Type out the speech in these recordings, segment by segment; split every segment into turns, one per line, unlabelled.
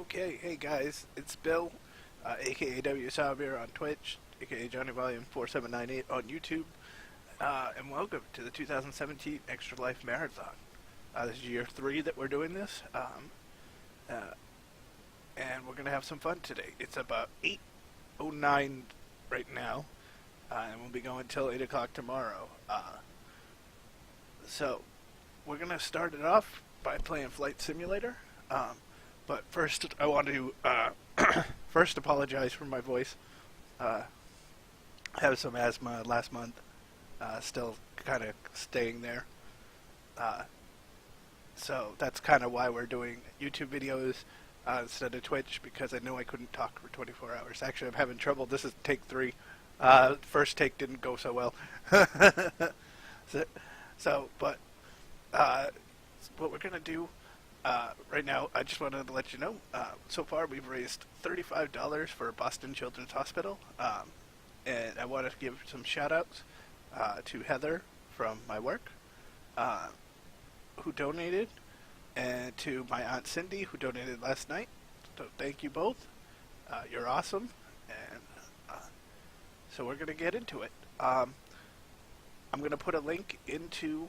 Okay, hey guys, it's Bill, aka W Salvier on Twitch, aka Johnny Volume 4798 on YouTube, and welcome to the 2017 Extra Life Marathon. This is year 3 that we're doing this, and we're gonna have some fun today. It's about 8:09 right now, and we'll be going till 8 o'clock tomorrow. So we're gonna start it off by playing Flight Simulator. But first, I want to first apologize for my voice. I have some asthma last month, still kind of staying there. So that's kind of why we're doing YouTube videos instead of Twitch, because I knew I couldn't talk for 24 hours. Actually, I'm having trouble. This is take 3. First take didn't go so well. But what we're going to do right now, I just wanted to let you know, so far we've raised $35 for Boston Children's Hospital, and I want to give some shout-outs to Heather from my work, who donated, and to my Aunt Cindy, who donated last night. So thank you both. You're awesome, and so we're going to get into it. I'm going to put a link into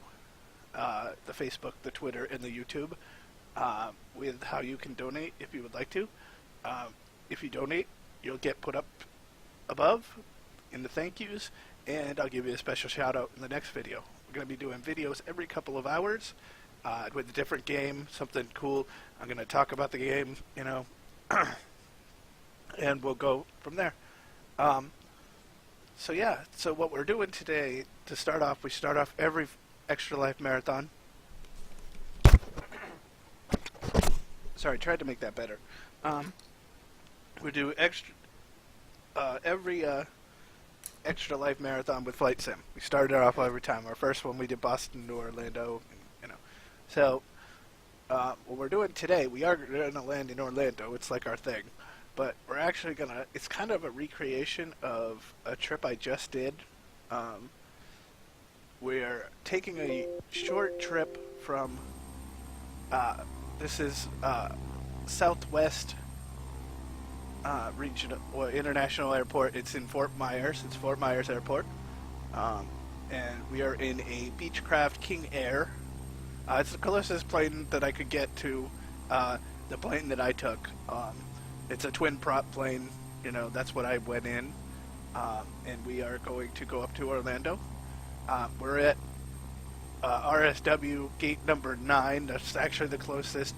the Facebook, the Twitter, and the YouTube with how you can donate if you would like to. If you donate, you'll get put up above in the thank yous, and I'll give you a special shout out in the next video. We're going to be doing videos every couple of hours with a different game, something cool. I'm going to talk about the game, you know, and we'll go from there. So yeah, so what we're doing today, to start off, we start off every Extra Life Marathon. Sorry, tried to make that better. We do every Extra Life Marathon with Flight Sim. We started off every time. Our first one we did Boston to Orlando, you know. So what we're doing today, we are going to land in Orlando. It's like our thing, but we're actually gonna. It's kind of a recreation of a trip I just did. We're taking a short trip from. This is Southwest Regional International Airport. It's in Fort Myers. It's Fort Myers Airport, and we are in a Beechcraft King Air. It's the closest plane that I could get to the plane that I took. It's a twin prop plane. You know, that's what I went in, and we are going to go up to Orlando. We're at RSW gate number 9. That's actually the closest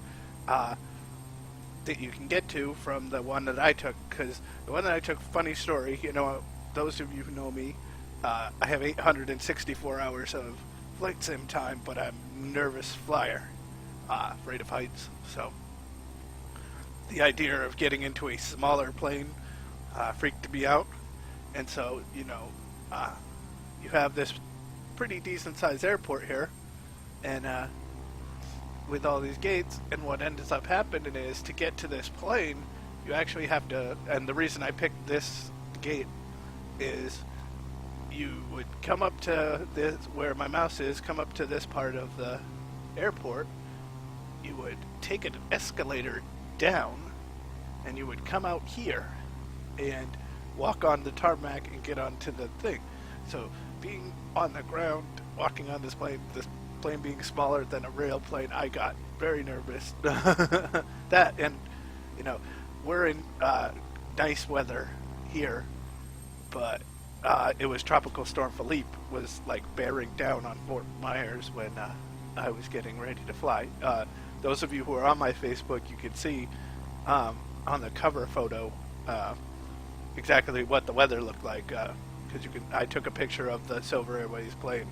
that you can get to from the one that I took, because the one that I took, funny story, you know, those of you who know me, I have 864 hours of flight sim time, but I'm a nervous flyer, afraid of heights, so the idea of getting into a smaller plane freaked me out, and so, you know, you have this pretty decent sized airport here, and with all these gates, and what ends up happening is, to get to this plane, you actually have to, and the reason I picked this gate is you would come up to this, where my mouse is, come up to this part of the airport, you would take an escalator down, and you would come out here and walk on the tarmac and get onto the thing. So being on the ground, walking on this plane being smaller than a rail plane, I got very nervous. That, and, you know, we're in nice weather here, but it was Tropical Storm Philippe was like bearing down on Fort Myers when I was getting ready to fly. Those of you who are on my Facebook, you can see on the cover photo exactly what the weather looked like. Because I took a picture of the Silver Airways plane,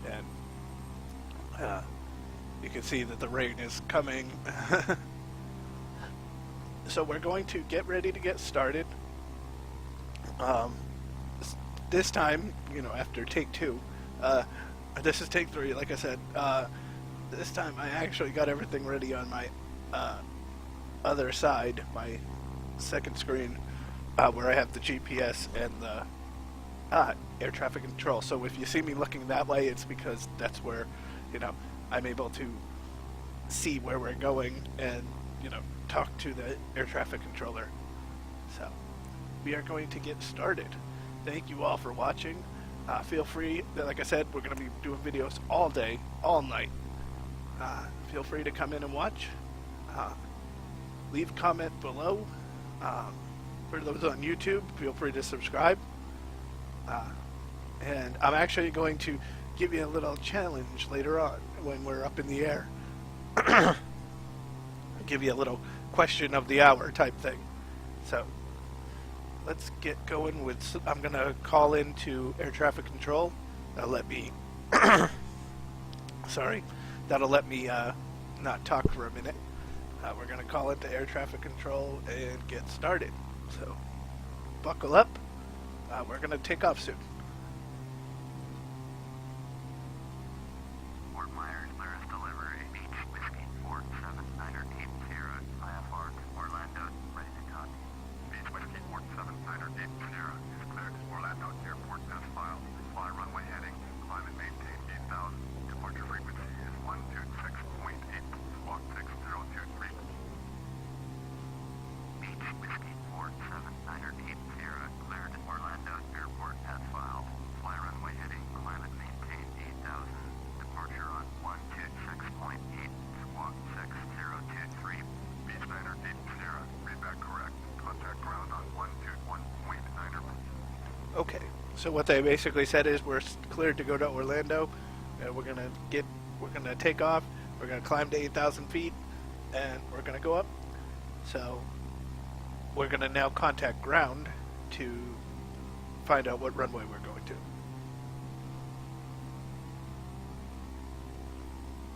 and you can see that the rain is coming. So we're going to get ready to get started. This time, you know, after take 2, this is take 3, like I said. This time I actually got everything ready on my other side, my second screen, where I have the GPS and the air traffic control. So if you see me looking that way, it's because that's where, you know, I'm able to see where we're going, and, talk to the air traffic controller. So we are going to get started. Thank you all for watching. Feel free, like I said, we're going to be doing videos all day, all night. Feel free to come in and watch. Leave a comment below. For those on YouTube, feel free to subscribe. And I'm actually going to give you a little challenge later on when we're up in the air. I'll give you a little question of the hour type thing. So let's get going with, I'm going to call into air traffic control. That'll let me, sorry, that'll let me not talk for a minute. We're going to call into air traffic control and get started. So buckle up. We're going to take off soon.
Fort Myers, clearance delivery. Beach Whiskey 47980 IFR to Orlando, ready to copy. Beach Whiskey 47980 is cleared to Orlando Airport as filed. Fly runway heading, climb and maintain 8000. Departure frequency is 126.8, squawk 6023. Beach Whiskey 47980 cleared to Orlando Airport as filed. Fly runway heading, climb and maintain 8000. Departure on 126.8, squawk 6023. Beach 980, read back correct. Contact ground on 121.9.
Okay, so what they basically said is we're cleared to go to Orlando. We're gonna take off. We're gonna climb to 8,000 feet, and we're gonna go up. So we're gonna now contact ground to find out what runway we're going to.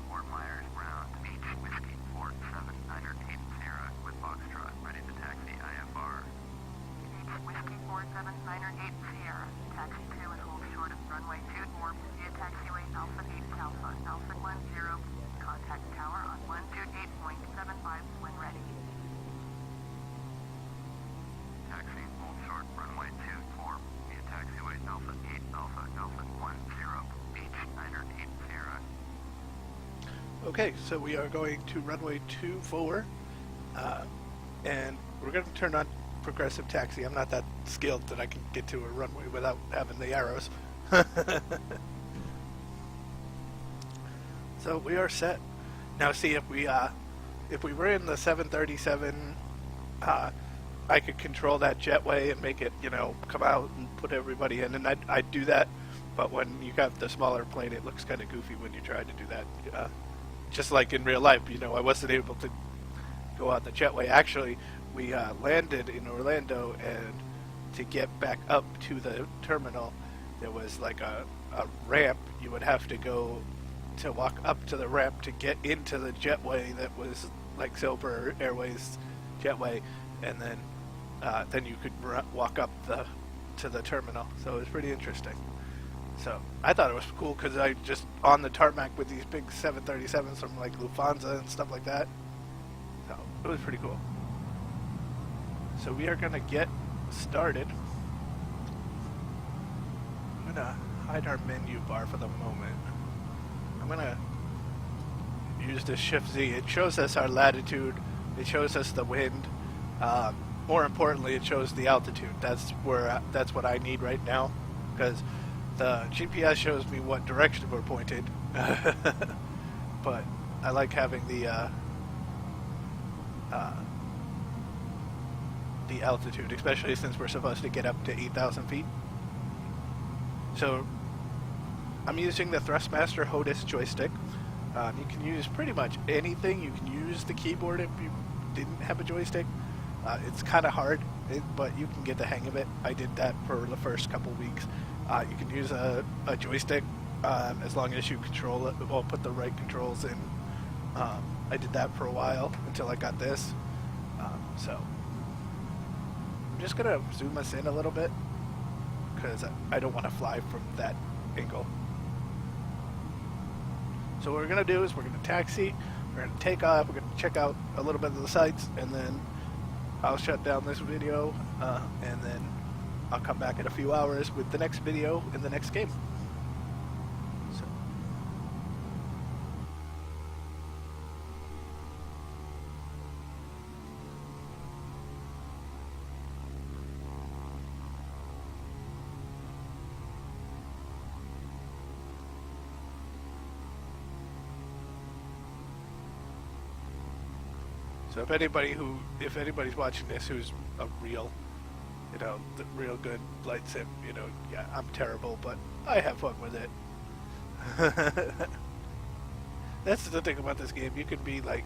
Fort Myers ground, Beach Whiskey 47980 with Foxtrot, ready to taxi IFR. Beach Whiskey 47980 taxi to and hold short of runway 24 via taxiway Alpha 8 Alpha, Alpha 10, contact tower on 128.75 when ready. Taxi, hold short, runway 24 via taxiway Alpha 8 Alpha, Alpha 10, Beach 980.
Okay, so we are going to runway 24, and we're going to turn on progressive taxi. I'm not that skilled that I can get to a runway without having the arrows. So we are set. Now see, if we were in the 737, I could control that jetway and make it, come out and put everybody in, and I'd do that. But when you got the smaller plane, it looks kind of goofy when you try to do that. Just like in real life, I wasn't able to go out the jetway. Actually, we landed in Orlando, and to get back up to the terminal, there was like a ramp. You would have to go to walk up to the ramp to get into the jetway that was like Silver Airways jetway, and then you could walk up to the terminal. So it was pretty interesting. So I thought it was cool because I just on the tarmac with these big 737s from like Lufthansa and stuff like that. So it was pretty cool. So we are going to get started. I'm going to hide our menu bar for the moment. I'm going to use this Shift Z. It shows us our latitude. It shows us the wind. More importantly, it shows the altitude. That's what I need right now, because the GPS shows me what direction we're pointed. But I like having the altitude, especially since we're supposed to get up to 8,000 feet. So I'm using the Thrustmaster HOTAS joystick. You can use pretty much anything. You can use the keyboard if you didn't have a joystick. It's kind of hard, but you can get the hang of it. I did that for the first couple weeks. You can use a joystick as long as you control it, or put the right controls in. I did that for a while until I got this. So I'm just going to zoom us in a little bit because I don't want to fly from that angle. So what we're going to do is we're going to taxi, we're going to take off, we're going to check out a little bit of the sights, and then I'll shut down this video, and then I'll come back in a few hours with the next video in the next game. So. So if anybody's watching this who's a real, the real good flight sim, yeah, I'm terrible, but I have fun with it. That's the thing about this game. You can be like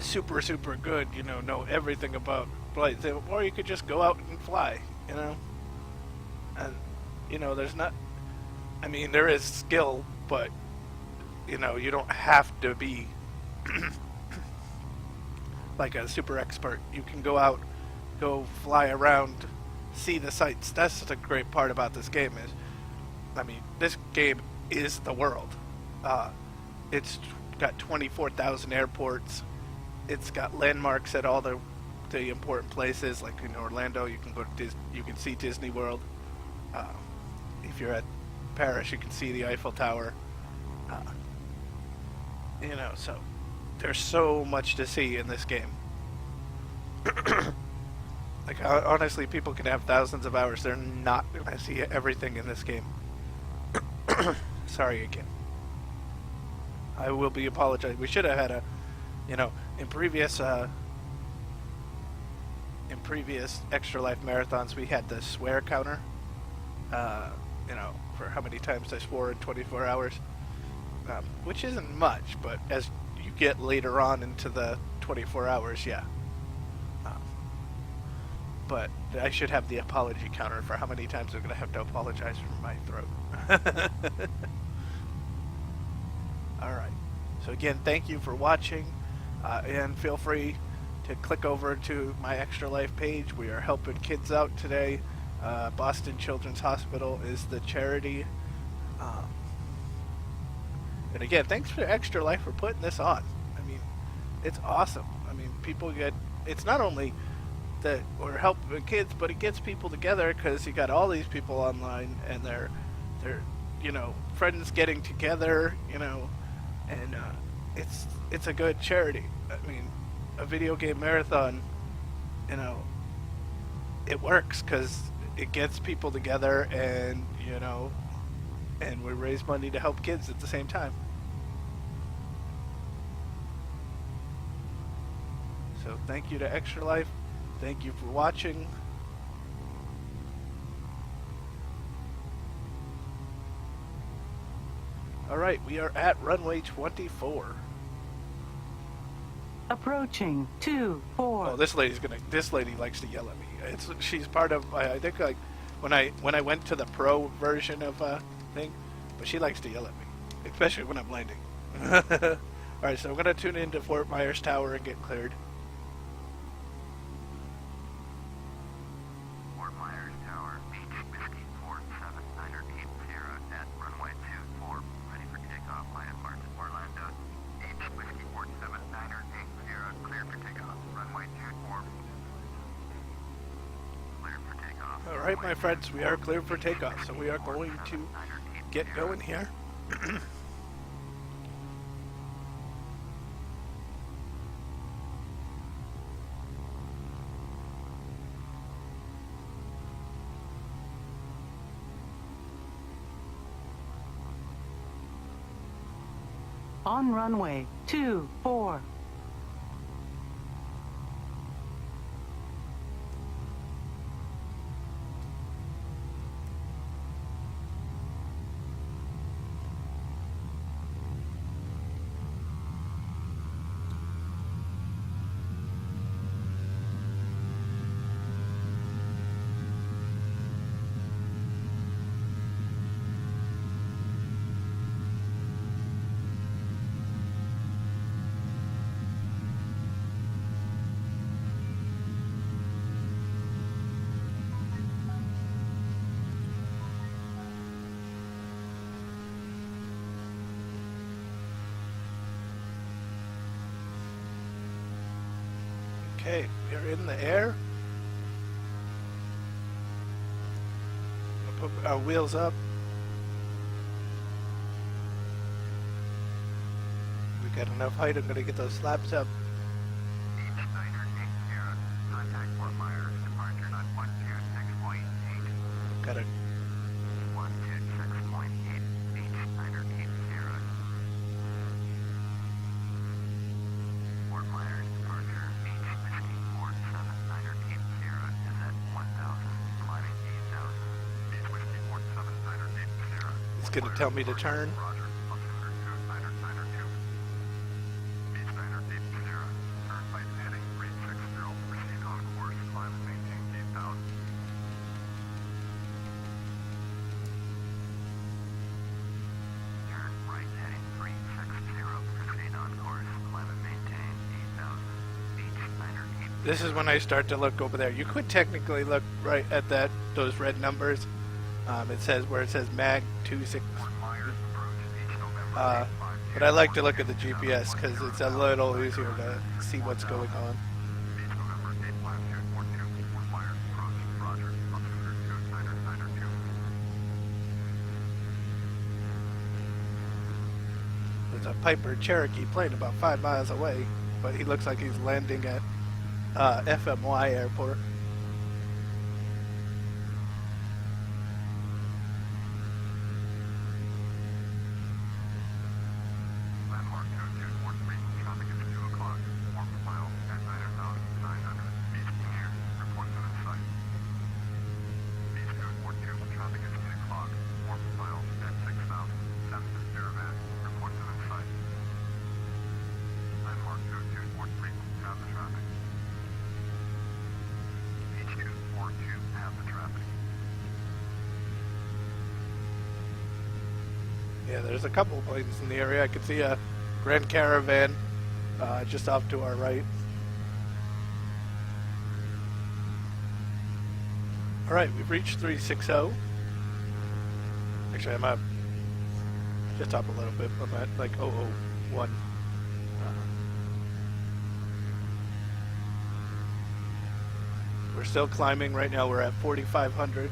super, super good, know everything about flight sim, or you could just go out and fly, And, there's not, there is skill, but, you don't have to be like a super expert. You can go out, go fly around, see the sights. That's the great part about this game is, this game is the world. It's got 24,000 airports. It's got landmarks at all the important places. Like in Orlando, you can go to you can see Disney World. If you're at Paris, you can see the Eiffel Tower. So there's so much to see in this game. Like honestly, people can have thousands of hours. They're not gonna see everything in this game. Sorry again. I will be apologizing. We should have had in previous Extra Life marathons, we had the swear counter. For how many times I swore in 24 hours, which isn't much, but as you get later on into the 24 hours, yeah. But I should have the apology counter for how many times I'm going to have to apologize for my throat. Alright. So again, thank you for watching. And feel free to click over to my Extra Life page. We are helping kids out today. Boston Children's Hospital is the charity. And again, thanks for Extra Life for putting this on. It's awesome. People get... It's not only that we're helping kids, but it gets people together because you got all these people online and they're friends getting together, and it's a good charity. A video game marathon, it works because it gets people together and, and we raise money to help kids at the same time. So thank you to Extra Life. Thank you for watching. Alright, we are at runway 24.
Approaching 24.
Oh, this lady likes to yell at me. She's part of, I think, like when I went to the pro version of thing, but she likes to yell at me, especially when I'm landing. Alright, so I'm gonna tune into Fort Myers Tower and get cleared.
Fort Myers Tower, Beach Whiskey 479 Sierra at runway 24, ready for takeoff. Land Martin, Orlando. Beach Whiskey 479 Sierra, clear for takeoff. Runway 24. Clear for takeoff.
Alright, my friends, we are clear for takeoff, so we are going to get going here.
On runway 24.
Okay, we're in the air. Put our wheels up. We got enough height. I'm gonna get those flaps up.
Beach Steiner 80, contact Fort Myers, departure on 126.8.
Got a
126.8, Beach Steiner 80. Fort Myers
It's going to tell me to turn.
Roger. Altimeter 2992. Beach Niner 8 Sierra. Turn right heading 360. Proceed on course. Climb and maintain 8,000. Turn right heading 360. Proceed on course. Climb and maintain 8,000. Beach Niner 8.
This is when I start to look over there. You could technically look right at those red numbers. It says where it says MAG 26.
Fort Myers approach. Beach November 850.
But I like to look at the GPS because it's a little easier to see what's going on.
Beach November 85242. Fort Myers approach. Roger. Altimeter 2992.
There's a Piper Cherokee plane about 5 miles away, but he looks like he's landing at FMY Airport.
Landmark 2243. Traffic is 2 o'clock. 4 miles at 9,900. Beach clear. Report to the site. Beach 242. Traffic is 8 o'clock. 4 miles at 6,000. That's the caravan. Report to the site. Landmark 2243. Have the traffic. Beach 242. Have the traffic.
Yeah, there's a couple planes in the area. I can see a Grand Caravan just off to our right. All right, we've reached 360. Actually, I'm up just up a little bit. I'm at like 001. We're still climbing. Right now we're at 4,500.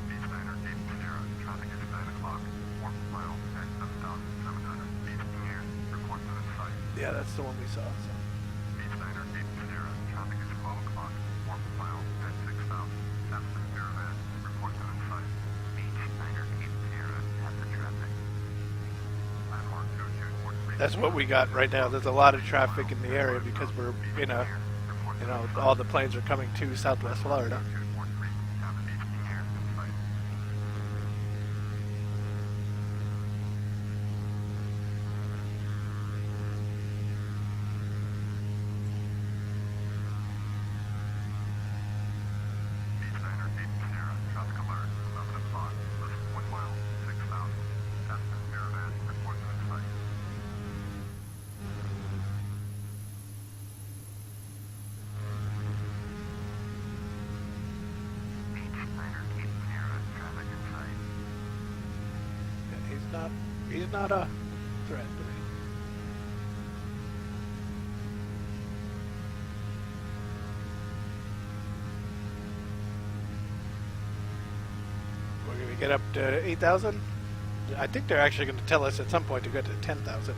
Beach Niner 8 Sierra. Traffic is 9 o'clock. 4 miles at 7,700. Beach clear. Report to the site.
Yeah, that's the one we saw. So.
Beach Niner 8 Sierra. Traffic is 12 o'clock. 4 miles at 6,000. That's the caravan. Report to the site. Beach Niner 8 Sierra. Have the traffic. Landmark 2243.
That's what we got right now. There's a lot of traffic in the area because we're all the planes are coming to Southwest Florida.
243. Have the beach clear in sight. Beach Niner 8 Sierra. Traffic alert. 11 o'clock. List 1 mile. 6,000. That's the caravan. Report to the site. Beach Niner 8 Sierra. Traffic in sight.
Yeah, he's not a threat to me. We're gonna get up to 8,000. I think they're actually going to tell us at some point to get to 10,000.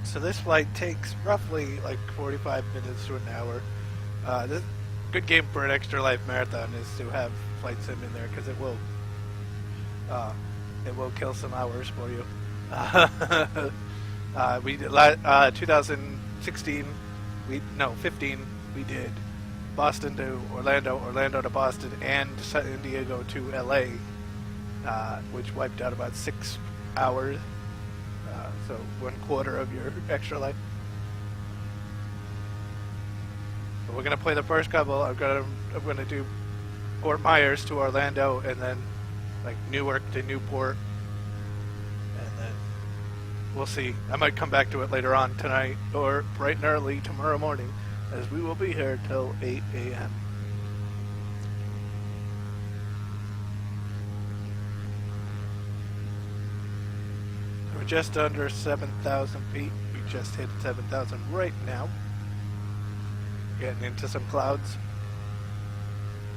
So this flight takes roughly like 45 minutes to an hour. This good game for an Extra Life Marathon is to have flight sim in there because it will kill some hours for you. We did 2016, 15. We did Boston to Orlando, Orlando to Boston, and San Diego to LA. which wiped out about 6 hours. So 1/4 of your extra life. But we're gonna play the first couple. I'm gonna do Fort Myers to Orlando, and then like Newark to Newport, and then we'll see. I might come back to it later on tonight or bright and early tomorrow morning, as we will be here till 8 a.m. We're just under 7,000 feet. We just hit 7,000 right now. Getting into some clouds.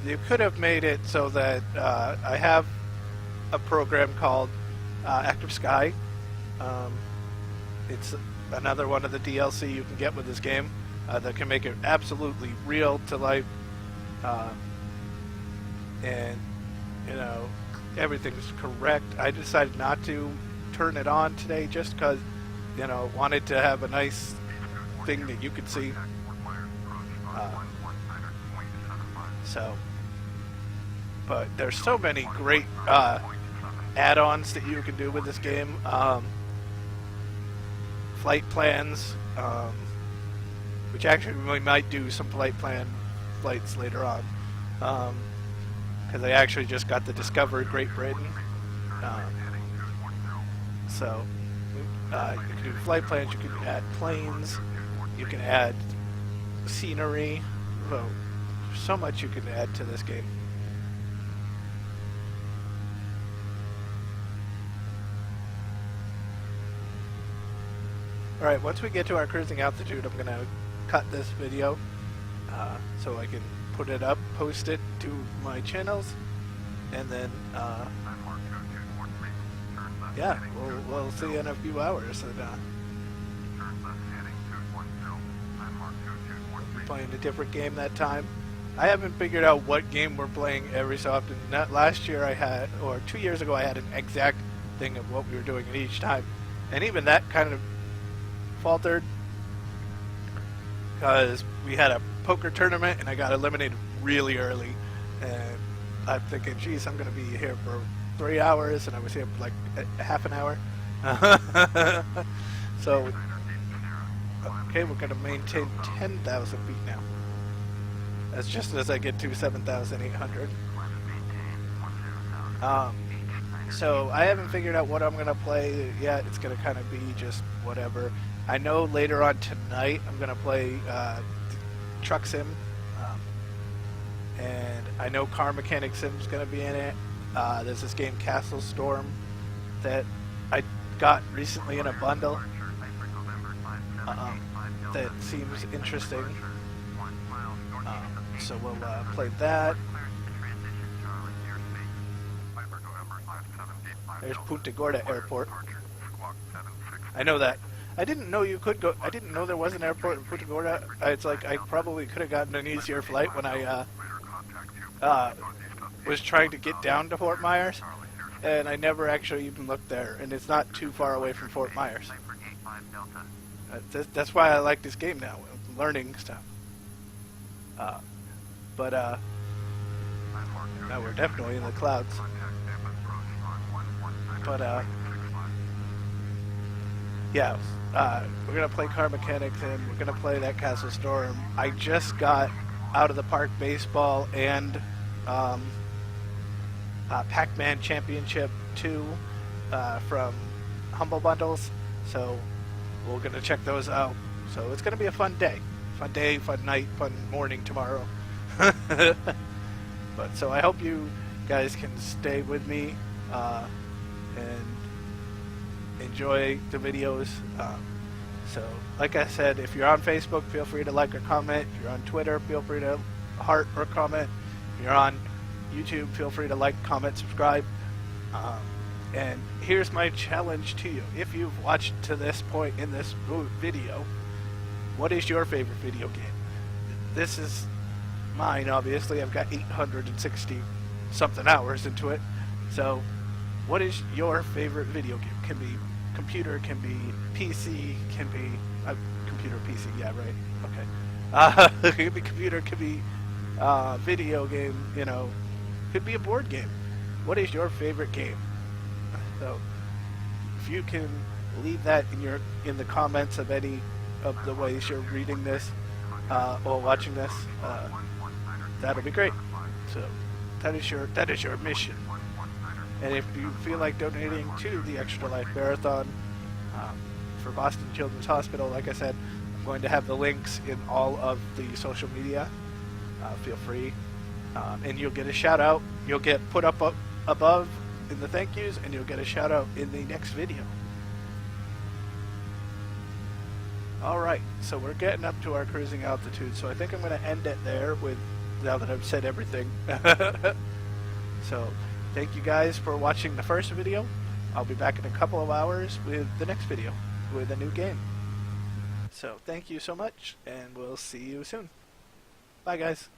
You could have made it so that I have a program called Active Sky. It's another one of the DLC you can get with this game that can make it absolutely real to life, and you know, everything's correct. I decided not to turn it on today just because, you know, wanted to have a nice thing that you could see. But there's so many great add-ons that you can do with this game. Flight plans, which actually we might do some flights later on, because I actually just got the Discover Great Britain. So you can do flight plans, you can add planes, you can add scenery. Well, there's so much you can add to this game. Alright, once we get to our cruising altitude, I'm going to cut this video so I can put it up, post it to my channels, and then, yeah, we'll see you in a few hours. And, we'll be playing a different game that time. I haven't figured out what game we're playing every so often. Last year I had, or 2 years ago I had an exact thing of what we were doing at each time. And even that kind of faltered because we had a poker tournament and I got eliminated really early, and I'm thinking, geez, I'm gonna be here for 3 hours, and I was here for like half an hour. So okay, we're gonna maintain 10,000 feet now. That's just as I get to 7,800. So I haven't figured out what I'm gonna play yet. It's gonna kind of be just whatever. I know later on tonight I'm gonna play Truck Sim, and I know Car Mechanic Sim's gonna be in it. There's this game Castle Storm that I got recently in a bundle that seems interesting. So we'll play that. There's Punta Gorda Airport. I know that. I didn't know you could go. I didn't know there was an airport in Punta Gorda. It's like I probably could have gotten an easier flight when I was trying to get down to Fort Myers, and I never actually even looked there. And it's not too far away from Fort Myers. That's why I like this game now. I'm learning stuff. But now we're definitely in the clouds. But yeah, we're gonna play Car Mechanics and we're gonna play that Castle Storm. I just got Out of the Park Baseball and Pac-Man Championship 2 from Humble Bundles, so we're gonna check those out. So it's gonna be a fun day, fun night, fun morning tomorrow. But so I hope you guys can stay with me and enjoy the videos. So like I said, if you're on Facebook, feel free to like or comment. If you're on Twitter, feel free to heart or comment. If you're on YouTube, feel free to like, comment, subscribe. And here's my challenge to you. If you've watched to this point in this video, what is your favorite video game? This is mine, obviously. I've got 860 something hours into it. So what is your favorite video game? Can be computer, can be PC, can be computer, PC, yeah, right, okay. Could be computer, could be video game, you know, could be a board game. what is your favorite game? So if you can leave that in the comments of any of the ways you're reading this or watching this, that'll be great. So that is your mission. And if you feel like donating to the Extra Life Marathon for Boston Children's Hospital, like I said, I'm going to have the links in all of the social media. Feel free. And you'll get a shout out. You'll get put up above in the thank yous, and you'll get a shout out in the next video. Alright, so we're getting up to our cruising altitude, so I think I'm going to end it there now that I've said everything. So, thank you guys for watching the first video. I'll be back in a couple of hours with the next video, with a new game. So, thank you so much, and we'll see you soon. Bye, guys.